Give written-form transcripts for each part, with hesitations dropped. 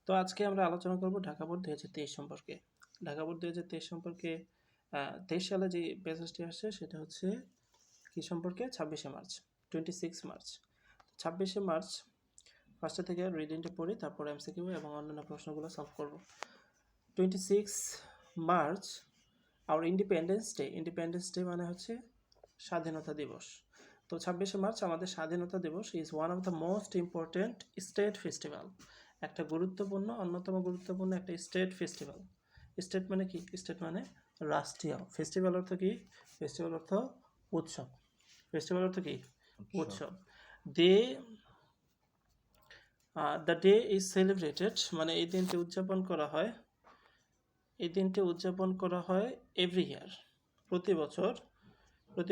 তো আজকে আমরা আলোচনা করব ঢাকা বোর্ড 2023 সম্পর্কে। ঢাকা বোর্ড 2023 সম্পর্কে 23 সালে যে প্যাসেজটি আসছে সেটা হচ্ছে কি সম্পর্কে 26শে মার্চ 26 মার্চ 26শে মার্চ ফার্স্টে থেকে রিডিংটা পড়ি, তারপর এমসিকিউ এবং অন্যান্য প্রশ্নগুলো সলভ করব। 26 মার্চ আওয়ার ইন্ডিপেন্ডেন্স ডে মানে হচ্ছে স্বাধীনতা দিবস। তো 26শে মার্চ আমাদের স্বাধীনতা দিবস is one of the most important state festival. একটা অন্যতম গুরুত্বপূর্ণ একটা স্টেট ফেস্টিভ্যাল। স্টেট মানে কি? স্টেট মানে রাষ্ট্রীয়। ফেস্টিভ্যাল অর্থ কি? ফেস্টিভ্যাল অর্থ উৎসব। ফেস্টিভ্যাল অর্থ কি? উৎসব। দে দ্য ডে ইজ সেলিব্রেটেড মানে এই দিনটি উদযাপন করা হয়। এভরি ইয়ার, প্রতি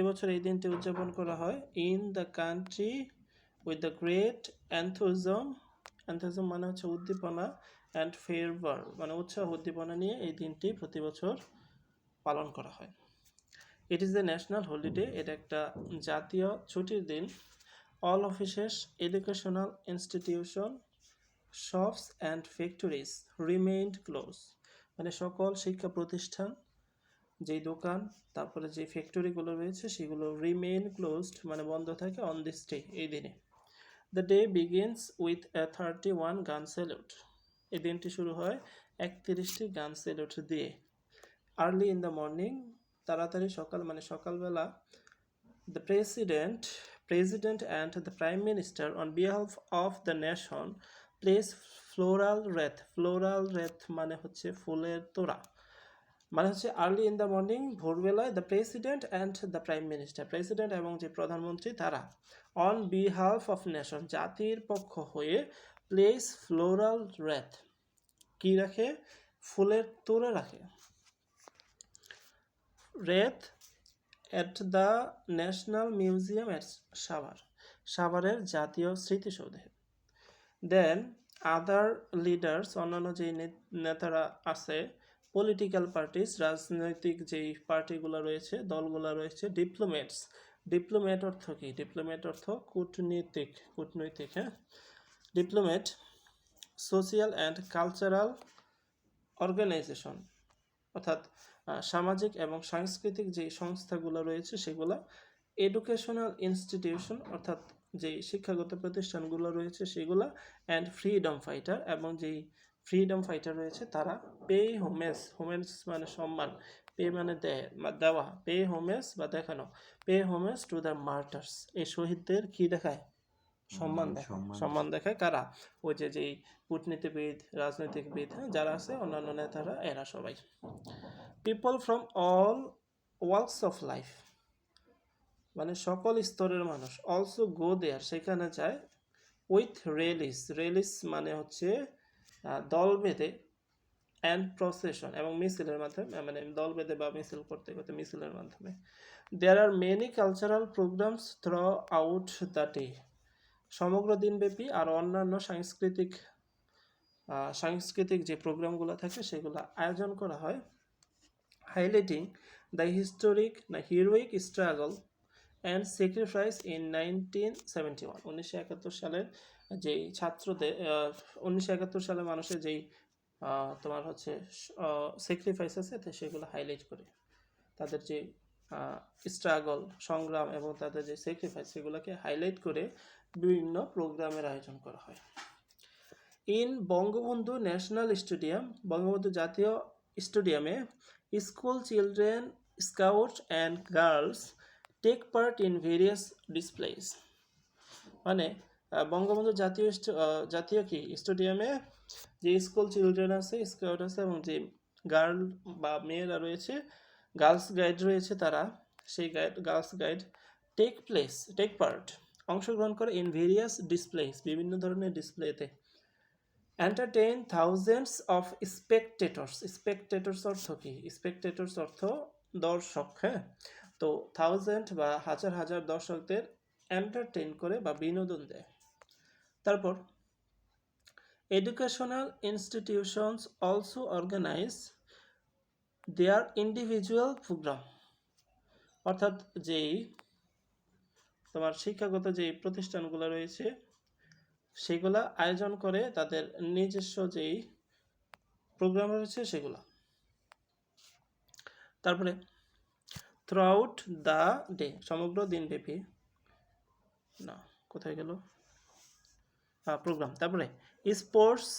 বছর এই দিনটি উদযাপন করা হয় in the country with the great enthusiasm মানে হচ্ছে উদ্দীপনা, অ্যান্ড ফেভার মানে উৎসাহ উদ্দীপনা নিয়ে এই দিনটি প্রতি বছর পালন করা হয়। It is the national holiday, এটা একটা জাতীয় ছুটির দিন। All offices, educational institution, shops and factories remained close মানে সকল শিক্ষা প্রতিষ্ঠান, যেই দোকান, তারপরে যে ফ্যাক্টরিগুলো রয়েছে সেগুলো রিমেইন ক্লোজড মানে বন্ধ থাকে অন দিস ডে, এই দিনে। The day begins with a 31 গান স্যালুট, এই দিনটি শুরু হয় 31টি গান স্যালুট দিয়ে। আর্লি ইন দ্য মর্নিং, তাড়াতাড়ি সকাল মানে সকালবেলা, the president and the prime minister on behalf of the nation place floral wreath মানে হচ্ছে ফুলের তোড়া, মানে হচ্ছে আর্লি ইন দ্য মর্নিং, ভোরবেলায়, the president and the prime minister, president এবং যে প্রধানমন্ত্রী তারা, অন বিহাফ অফ নেশন জাতির পক্ষ হয়ে, প্লেস ফ্লোরাল রেথ কি রাখে? ফুলের তোড়া রাখে। Wreath at the national museum at সাভারের জাতীয় স্মৃতিসৌধে। দেন আদার লিডার্স, অন্যান্য যেই নেতারা আছে, পলিটিক্যাল পার্টিস, রাজনৈতিক যেই পার্টিগুলো রয়েছে, দলগুলো রয়েছে, ডিপ্লোমেট অর্থ কি? ডিপ্লোমেট অর্থ কূটনৈতিক, হ্যাঁ, diplomat, social and cultural organization অর্থাৎ সামাজিক এবং সাংস্কৃতিক যে সংস্থাগুলো রয়েছে সেগুলো, এডুকেশনাল ইনস্টিটিউশন অর্থাৎ যেই শিক্ষাগত প্রতিষ্ঠানগুলো রয়েছে সেগুলো, অ্যান্ড ফ্রিডম ফাইটার এবং যেই ফ্রিডম ফাইটার রয়েছে তারা, পে হোমেজ মানে সম্মান, পে মানে দেওয়া, পে হোমেজ বা দেখানো, pay homage to the martyrs, এই শহীদদের কি দেখায়? সম্মান দেখায়। কারা? ওই যেই কূটনীতিবিদ, রাজনৈতিকবিদ, যারা আছে, অন্যান্য নেতারা, এরা সবাই। People from all walks of life মানে সকল স্তরের মানুষ, অলসো গো দেয়ার সেখানে যায়, উইথ রেলিস মানে হচ্ছে দল বেঁধে, অ্যান্ড প্রসেশন এবং মিছিলের মাধ্যমে, মানে দল বেঁধে বা মিছিল করতে মিছিলের মাধ্যমে। There are many cultural programs throughout the day, সমগ্র দিনব্যাপী আর অন্যান্য সাংস্কৃতিক যে প্রোগ্রামগুলো থাকে সেগুলো আয়োজন করা হয়, highlighting the heroic struggle and sacrifice in 1971 সালের যেই ছাত্রদের 1971 সালে মানুষের যেই তোমার হচ্ছে স্যাক্রিফাইস আছে সেগুলো হাইলাইট করে, তাদের যে স্ট্রাগল, সংগ্রাম এবং তাদের যে স্যাক্রিফাইস সেগুলোকে হাইলাইট করে বিভিন্ন প্রোগ্রামের আয়োজন করা হয়। In Bangabandhu national stadium, Bangabandhu জাতীয় স্টেডিয়ামে, school children, scout and girls take part in various displays মানে বঙ্গবন্ধু জাতীয় কি স্টেডিয়ামে যে স্কুল চিলড্রেন আছে, স্কাউট আছে এবং যে গার্ল বা মেয়েরা রয়েছে, গার্লস গাইড রয়েছে, তারা সেই গার্লস গাইড টেক পার্ট অংশগ্রহণ করে, ইন ভেরিয়াস ডিসপ্লেস বিভিন্ন ধরনের ডিসপ্লেতে, এন্টারটেইন থাউজেন্ডস অফ স্পেকটেটর্স অর্থ কি? স্পেকটেটর্স অর্থ দর্শক, হ্যাঁ, তো থাউজেন্ড বা হাজার হাজার দর্শকদের এন্টারটেইন করে বা বিনোদন দেয়। তারপর educational institutions also organize their individual program অর্থাৎ যেই তোমার শিক্ষাগত যে প্রতিষ্ঠানগুলো রয়েছে সেগুলা আয়োজন করে তাদের নিজস্ব যেই প্রোগ্রাম রয়েছে সেগুলো। তারপরে থ্রুআউট দ্য ডে, সমগ্র দিনব্যাপী, না কোথায় গেল প্রোগ্রাম। তারপরে স্পোর্টস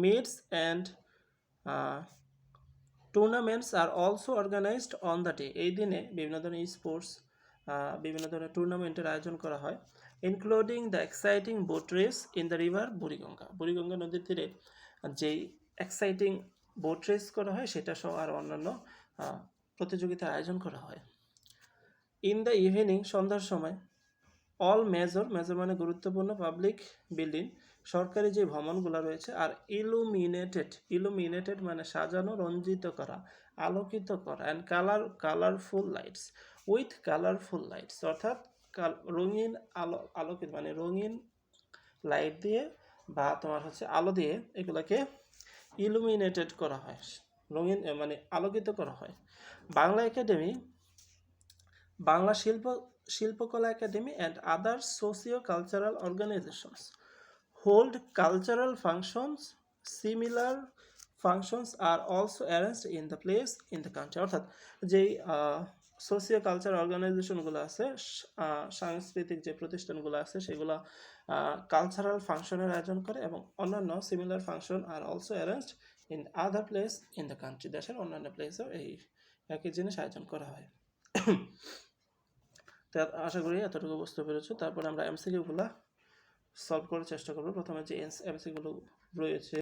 মিটস অ্যান্ড টুর্নামেন্টস আর also organized on the day, এই দিনে বিভিন্ন ধরনের স্পোর্টস বিভিন্ন ধরনের টুর্নামেন্টের আয়োজন করা হয়, including the exciting boat race in the river Buriganga, Buriganga নদীর তীরে যেই এক্সাইটিং বোট রেস করা হয় সেটা সহ আর অন্যান্য প্রতিযোগিতার আয়োজন করা হয়। ইন দ্য ইভিনিং, সন্ধ্যার সময়, অল মেজর, মেজর মানে গুরুত্বপূর্ণ পাবলিক বিল্ডিং, সরকারি যে ভবনগুলো রয়েছে, আর ইলুমিনেটেড, ইলুমিনেটেড মানে সাজানো, রঞ্জিত করা, আলোকিত করা, and colourful lights, with colourful lights, অর্থাৎ রঙিন আলোকিত মানে রঙিন লাইট দিয়ে বা তোমার হচ্ছে আলো দিয়ে এগুলোকে ইলুমিনেটেড করা হয়, রঙিন মানে আলোকিত করা হয়। বাংলা একাডেমি, বাংলা শিল্পকলা academy and other socio-cultural organizations hold cultural functions. Similar functions are also arranged in the place in the country, অর্থাৎ যেই সোশিও কালচার অর্গানাইজেশনগুলো আছে, সাংস্কৃতিক যে প্রতিষ্ঠানগুলো আছে সেগুলো কালচারাল ফাংশনের আয়োজন করে এবং অন্যান্য similar function are also arranged in other place in the country, দেশের অন্যান্য প্লেসেও এই একই জিনিস আয়োজন করা হয়। তো আশা করি এতটুকু বুঝতে পেরেছো। তারপর আমরা এমসিকিউগুলো সলভ করার চেষ্টা করবো। প্রথমে যে এমসিকিউগুলো রয়েছে